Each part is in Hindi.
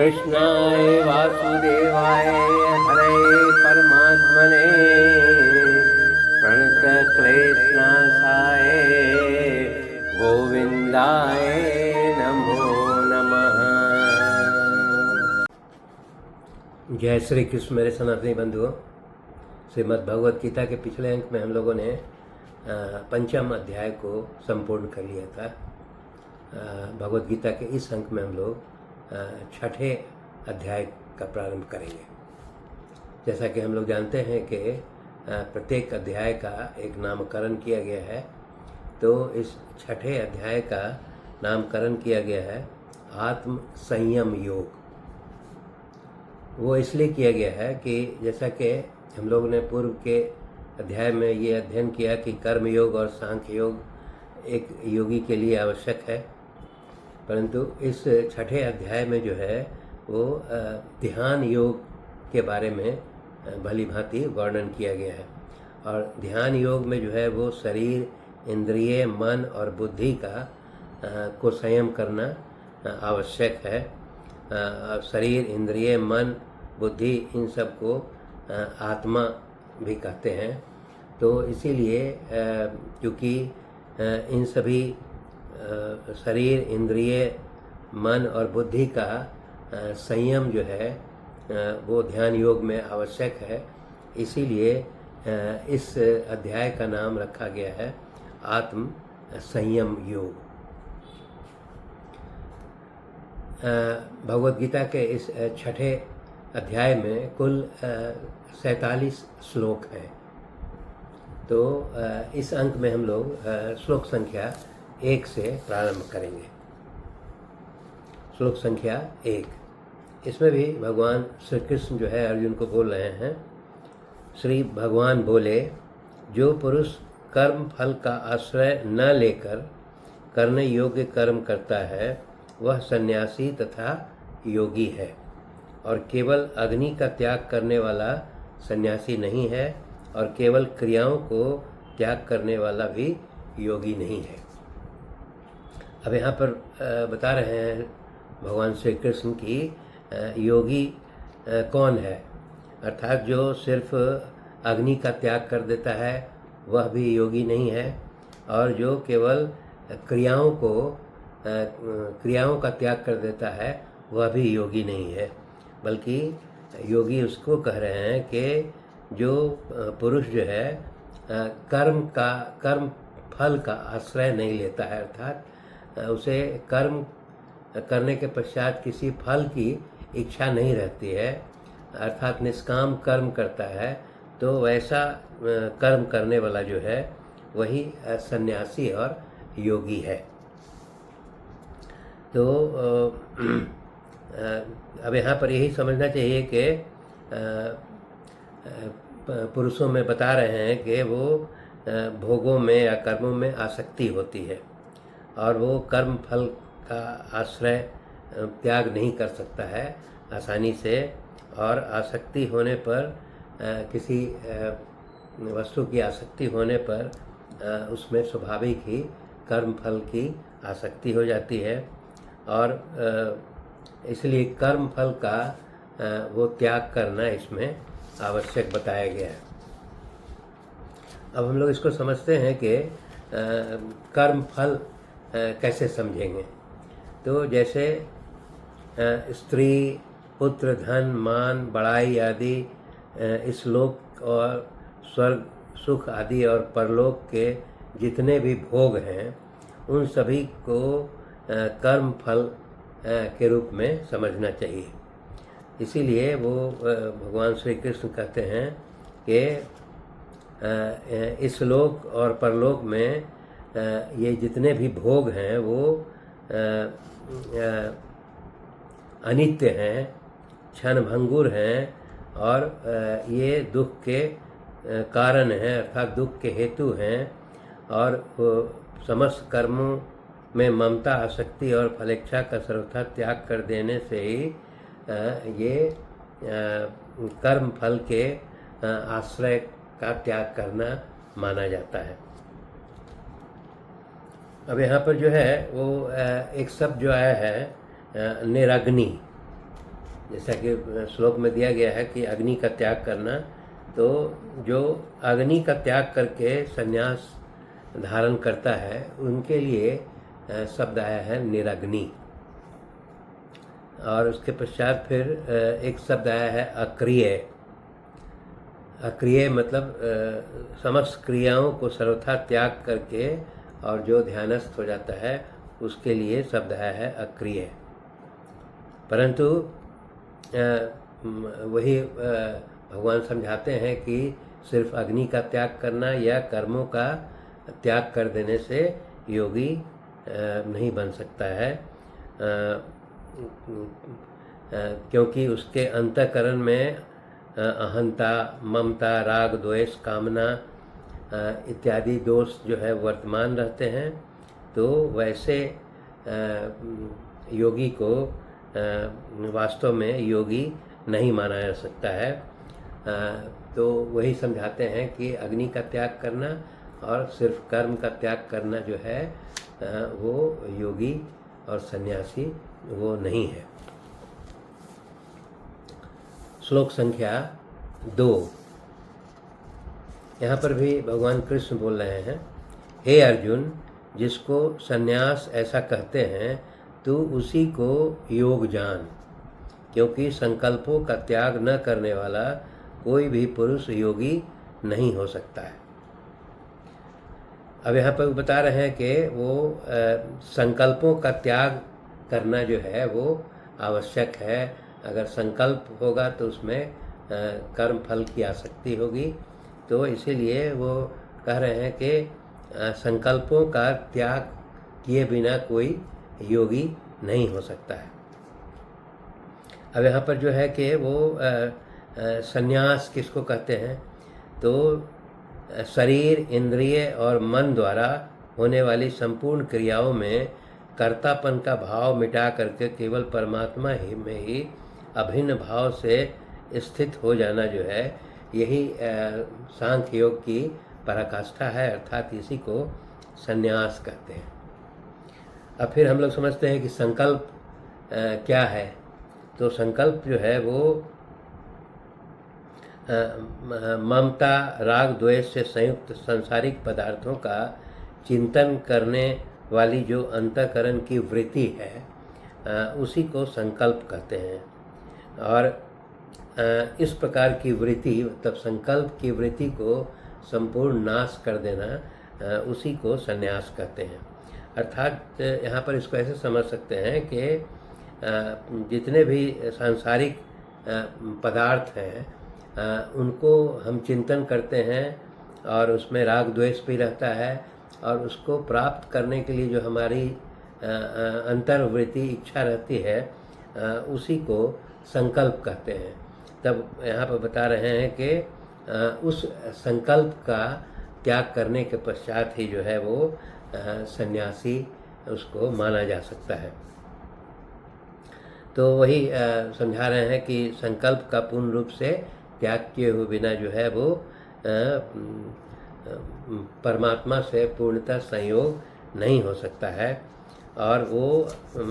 कृष्णाय वासुदेवाय हरे परमात्मने प्रणतक्लेशनाशाय गोविंदाय नमो नमः। जय श्री कृष्ण मेरे सनातनी बंधुओं। श्रीमद् भगवद गीता के पिछले अंक में हम लोगों ने पंचम अध्याय को संपूर्ण कर लिया था। भगवद गीता के इस अंक में हम लोग छठे अध्याय का प्रारंभ करेंगे। जैसा कि हम लोग जानते हैं कि प्रत्येक अध्याय का एक नामकरण किया गया है, तो इस छठे अध्याय का नामकरण किया गया है आत्म संयम योग। वो इसलिए किया गया है कि जैसा कि हम लोग ने पूर्व के अध्याय में ये अध्ययन किया कि कर्म योग और सांख्य योग एक योगी के लिए आवश्यक है, परंतु इस छठे अध्याय में जो है वो ध्यान योग के बारे में भली भांति वर्णन किया गया है। और ध्यान योग में जो है वो शरीर, इंद्रिय, मन और बुद्धि का को संयम करना आवश्यक है। शरीर, इंद्रिय, मन, बुद्धि इन सब को आत्मा भी कहते हैं। तो इसीलिए क्योंकि इन सभी शरीर, इंद्रिय, मन और बुद्धि का संयम जो है वो ध्यान योग में आवश्यक है, इसीलिए इस अध्याय का नाम रखा गया है आत्म संयम योग। भगवद गीता के इस छठे अध्याय में कुल 47 श्लोक हैं। तो इस अंक में हम लोग श्लोक संख्या 1 से प्रारंभ करेंगे। श्लोक संख्या 1, इसमें भी भगवान श्री कृष्ण जो है अर्जुन को बोल रहे हैं। श्री भगवान बोले, जो पुरुष कर्म फल का आश्रय न लेकर करने योग्य कर्म करता है वह सन्यासी तथा योगी है, और केवल अग्नि का त्याग करने वाला सन्यासी नहीं है, और केवल क्रियाओं को त्याग करने वाला भी योगी नहीं है। अब यहाँ पर बता रहे हैं भगवान श्री कृष्ण की योगी कौन है, अर्थात जो सिर्फ अग्नि का त्याग कर देता है वह भी योगी नहीं है, और जो केवल क्रियाओं का त्याग कर देता है वह भी योगी नहीं है। बल्कि योगी उसको कह रहे हैं कि जो पुरुष जो है कर्म फल का आश्रय नहीं लेता है, अर्थात उसे कर्म करने के पश्चात किसी फल की इच्छा नहीं रहती है, अर्थात निष्काम कर्म करता है, तो वैसा कर्म करने वाला जो है वही सन्यासी और योगी है। तो अब यहाँ पर यही समझना चाहिए कि पुरुषों में बता रहे हैं कि वो भोगों में या कर्मों में आसक्ति होती है, और वो कर्म फल का आश्रय त्याग नहीं कर सकता है आसानी से, और आसक्ति होने पर किसी वस्तु की आसक्ति होने पर उसमें स्वाभाविक ही कर्म फल की आसक्ति हो जाती है, और इसलिए कर्म फल का वो त्याग करना इसमें आवश्यक बताया गया है। अब हम लोग इसको समझते हैं कि कर्म फल कैसे समझेंगे। तो जैसे स्त्री, पुत्र, धन, मान, बड़ाई आदि इस लोक और स्वर्ग सुख आदि और परलोक के जितने भी भोग हैं उन सभी को कर्म फल के रूप में समझना चाहिए। इसीलिए वो भगवान श्री कृष्ण कहते हैं कि इस लोक और परलोक में ये जितने भी भोग हैं वो अनित्य हैं, क्षणभंगुर हैं, और ये दुख के कारण हैं, अर्थात दुख के हेतु हैं, और समस्त कर्मों में ममता, आसक्ति और फलेच्छा का सर्वथा त्याग कर देने से ही ये कर्म फल के आश्रय का त्याग करना माना जाता है। अब यहाँ पर जो है वो एक शब्द जो आया है निरग्नि, जैसा कि श्लोक में दिया गया है कि अग्नि का त्याग करना, तो जो अग्नि का त्याग करके संन्यास धारण करता है उनके लिए शब्द आया है निरग्नि। और उसके पश्चात फिर एक शब्द आया है अक्रिय। अक्रिय मतलब समस्त क्रियाओं को सर्वथा त्याग करके और जो ध्यानस्थ हो जाता है उसके लिए शब्द आया है अक्रिय। परंतु वही भगवान समझाते हैं कि सिर्फ अग्नि का त्याग करना या कर्मों का त्याग कर देने से योगी नहीं बन सकता है, क्योंकि उसके अंतःकरण में अहंता, ममता, राग, द्वेष, कामना इत्यादि दोष जो है वर्तमान रहते हैं। तो वैसे योगी को वास्तव में योगी नहीं माना जा सकता है। तो वही समझाते हैं कि अग्नि का त्याग करना और सिर्फ कर्म का त्याग करना जो है वो योगी और सन्यासी वो नहीं है। श्लोक संख्या 2। यहाँ पर भी भगवान कृष्ण बोल रहे हैं, हे अर्जुन, जिसको सन्यास ऐसा कहते हैं तू उसी को योग जान, क्योंकि संकल्पों का त्याग न करने वाला कोई भी पुरुष योगी नहीं हो सकता है। अब यहाँ पर बता रहे हैं कि वो संकल्पों का त्याग करना जो है वो आवश्यक है। अगर संकल्प होगा तो उसमें कर्म फल की आसक्ति होगी। तो इसीलिए वो कह रहे हैं कि संकल्पों का त्याग किए बिना कोई योगी नहीं हो सकता है। अब यहाँ पर जो है कि वो संन्यास किसको कहते हैं, तो शरीर, इंद्रिय और मन द्वारा होने वाली संपूर्ण क्रियाओं में कर्तापन का भाव मिटा करके केवल परमात्मा ही में ही अभिन्न भाव से स्थित हो जाना जो है, यही सांख्य योग की पराकाष्ठा है, अर्थात इसी को संन्यास कहते हैं। अब फिर हम लोग समझते हैं कि संकल्प क्या है। तो संकल्प जो है वो ममता, राग, द्वेष से संयुक्त सांसारिक पदार्थों का चिंतन करने वाली जो अंतःकरण की वृत्ति है उसी को संकल्प कहते हैं। और इस प्रकार की वृत्ति, मतलब संकल्प की वृत्ति को संपूर्ण नाश कर देना, उसी को संन्यास कहते हैं। अर्थात यहाँ पर इसको ऐसे समझ सकते हैं कि जितने भी सांसारिक पदार्थ हैं उनको हम चिंतन करते हैं और उसमें राग द्वेष भी रहता है, और उसको प्राप्त करने के लिए जो हमारी अंतर्वृत्ति इच्छा रहती है उसी को संकल्प कहते हैं। तब यहाँ पर बता रहे हैं कि उस संकल्प का त्याग करने के पश्चात ही जो है वो सन्यासी उसको माना जा सकता है। तो वही समझा रहे हैं कि संकल्प का पूर्ण रूप से त्याग किए हुए बिना जो है वो परमात्मा से पूर्णतः संयोग नहीं हो सकता है। और वो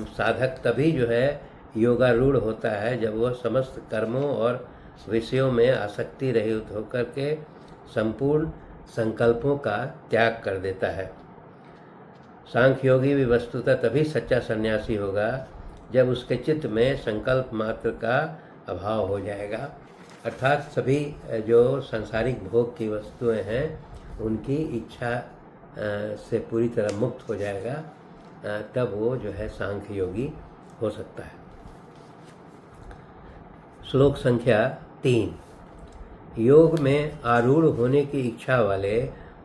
साधक तभी जो है योगारूढ़ होता है जब वह समस्त कर्मों और विषयों में आसक्ति रहित होकर के संपूर्ण संकल्पों का त्याग कर देता है। सांख्य योगी भी वस्तुतः तभी सच्चा सन्यासी होगा जब उसके चित्त में संकल्प मात्र का अभाव हो जाएगा। अर्थात सभी जो सांसारिक भोग की वस्तुएं हैं उनकी इच्छा से पूरी तरह मुक्त हो जाएगा, तब वो जो है सांख्य योगी हो सकता है। श्लोक संख्या 3। योग में आरूढ़ होने की इच्छा वाले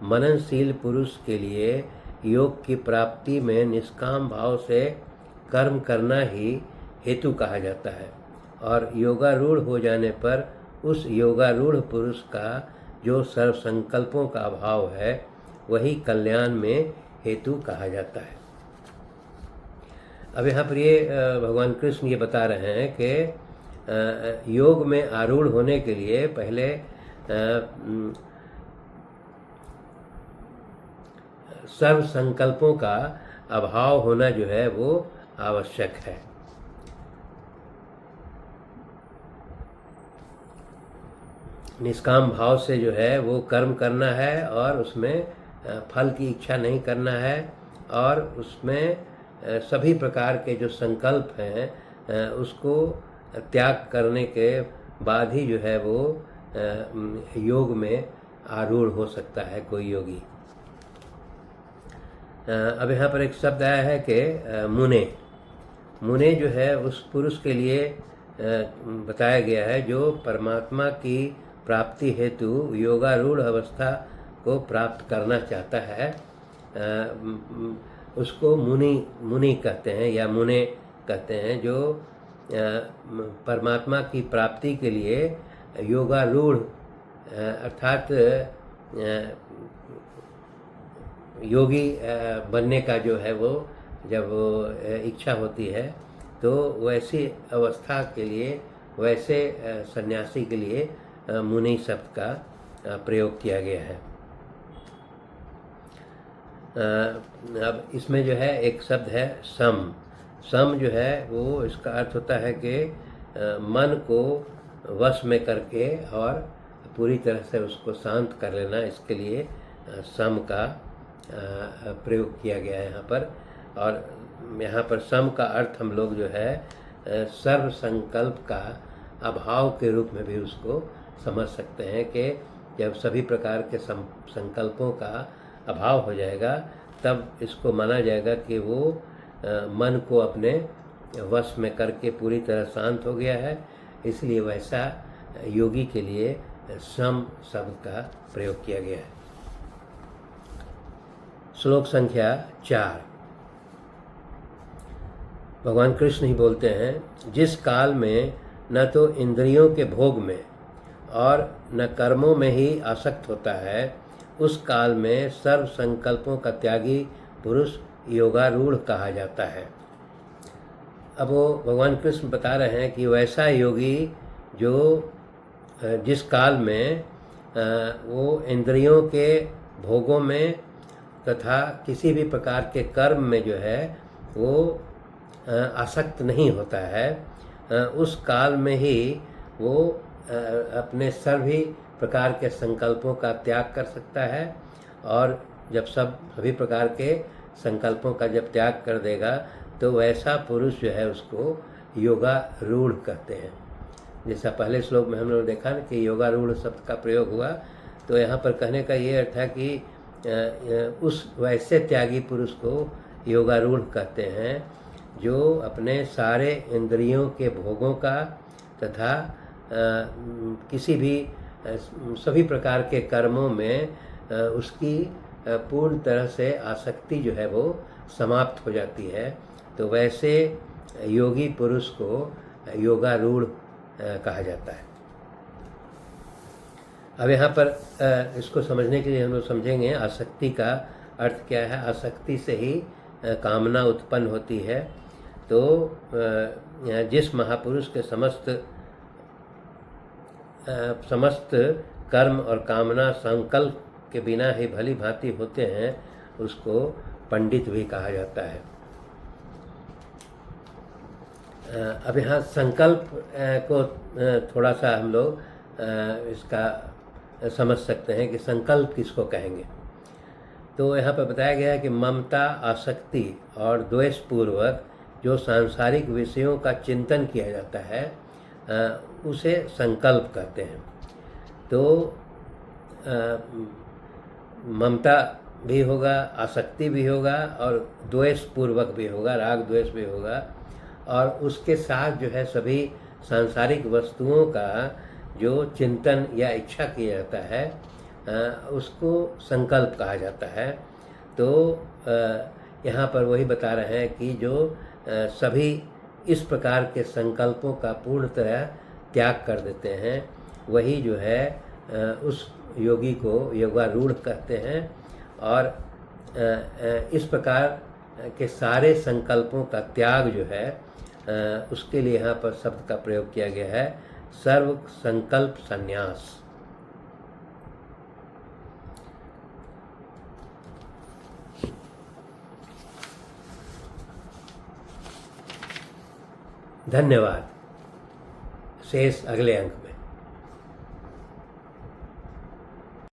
मननशील पुरुष के लिए योग की प्राप्ति में निष्काम भाव से कर्म करना ही हेतु कहा जाता है, और योगारूढ़ हो जाने पर उस योगारूढ़ पुरुष का जो सर्व संकल्पों का अभाव है वही कल्याण में हेतु कहा जाता है। अब यहाँ पर ये भगवान कृष्ण ये बता रहे हैं कि योग में आरूढ़ होने के लिए पहले सर्व संकल्पों का अभाव होना जो है वो आवश्यक है। निष्काम भाव से जो है वो कर्म करना है और उसमें फल की इच्छा नहीं करना है, और उसमें सभी प्रकार के जो संकल्प हैं उसको त्याग करने के बाद ही जो है वो योग में आरूढ़ हो सकता है कोई योगी। अब यहाँ पर एक शब्द आया है कि मुने। मुने जो है उस पुरुष के लिए बताया गया है जो परमात्मा की प्राप्ति हेतु योगारूढ़ अवस्था को प्राप्त करना चाहता है। उसको मुनि कहते हैं या मुने कहते हैं, जो परमात्मा की प्राप्ति के लिए योगारूढ़ अर्थात योगी बनने का जो है वो जब इच्छा होती है तो वैसी अवस्था के लिए, वैसे सन्यासी के लिए मुनि शब्द का प्रयोग किया गया है। अब इसमें जो है एक शब्द है सम। सम जो है वो इसका अर्थ होता है कि मन को वश में करके और पूरी तरह से उसको शांत कर लेना, इसके लिए सम का प्रयोग किया गया है यहाँ पर। और यहाँ पर सम का अर्थ हम लोग जो है सर्व संकल्प का अभाव के रूप में भी उसको समझ सकते हैं कि जब सभी प्रकार के संकल्पों का अभाव हो जाएगा तब इसको माना जाएगा कि वो मन को अपने वश में करके पूरी तरह शांत हो गया है। इसलिए वैसा योगी के लिए सम शब्द का प्रयोग किया गया है। श्लोक संख्या 4। भगवान कृष्ण ही बोलते हैं, जिस काल में न तो इंद्रियों के भोग में और न कर्मों में ही आसक्त होता है, उस काल में सर्व संकल्पों का त्यागी पुरुष योगारूढ़ कहा जाता है। अब वो भगवान कृष्ण बता रहे हैं कि वैसा योगी जो जिस काल में वो इंद्रियों के भोगों में तथा किसी भी प्रकार के कर्म में जो है वो आसक्त नहीं होता है, उस काल में ही वो अपने सभी प्रकार के संकल्पों का त्याग कर सकता है। और जब सभी प्रकार के संकल्पों का जब त्याग कर देगा तो वैसा पुरुष जो है उसको योगारूढ़ कहते हैं। जैसा पहले श्लोक में हम लोग देखा ना कि योगारूढ़ शब्द का प्रयोग हुआ, तो यहाँ पर कहने का ये अर्थ है कि उस वैसे त्यागी पुरुष को योगारूढ़ कहते हैं जो अपने सारे इंद्रियों के भोगों का तथा किसी भी सभी प्रकार के कर्मों में उसकी पूर्ण तरह से आसक्ति जो है वो समाप्त हो जाती है, तो वैसे योगी पुरुष को योगारूढ़ कहा जाता है। अब यहाँ पर इसको समझने के लिए हम लोग समझेंगे आसक्ति का अर्थ क्या है। आसक्ति से ही कामना उत्पन्न होती है। तो जिस महापुरुष के समस्त कर्म और कामना संकल्प के बिना ही भली भांति होते हैं, उसको पंडित भी कहा जाता है। अब यहाँ संकल्प को थोड़ा सा हम लोग इसका समझ सकते हैं कि संकल्प किसको कहेंगे। तो यहाँ पर बताया गया है कि ममता, आसक्ति और द्वेषपूर्वक जो सांसारिक विषयों का चिंतन किया जाता है उसे संकल्प कहते हैं। तो ममता भी होगा, आसक्ति भी होगा और द्वेषपूर्वक भी होगा, राग द्वेष भी होगा, और उसके साथ जो है सभी सांसारिक वस्तुओं का जो चिंतन या इच्छा किया जाता है उसको संकल्प कहा जाता है। तो यहाँ पर वही बता रहे हैं कि जो सभी इस प्रकार के संकल्पों का पूर्ण तरह त्याग कर देते हैं, वही जो है उस योगी को योगारूढ़ कहते हैं। और इस प्रकार के सारे संकल्पों का त्याग जो है उसके लिए यहाँ पर शब्द का प्रयोग किया गया है सर्व संकल्प संन्यास। धन्यवाद। शेष अगले अंक में।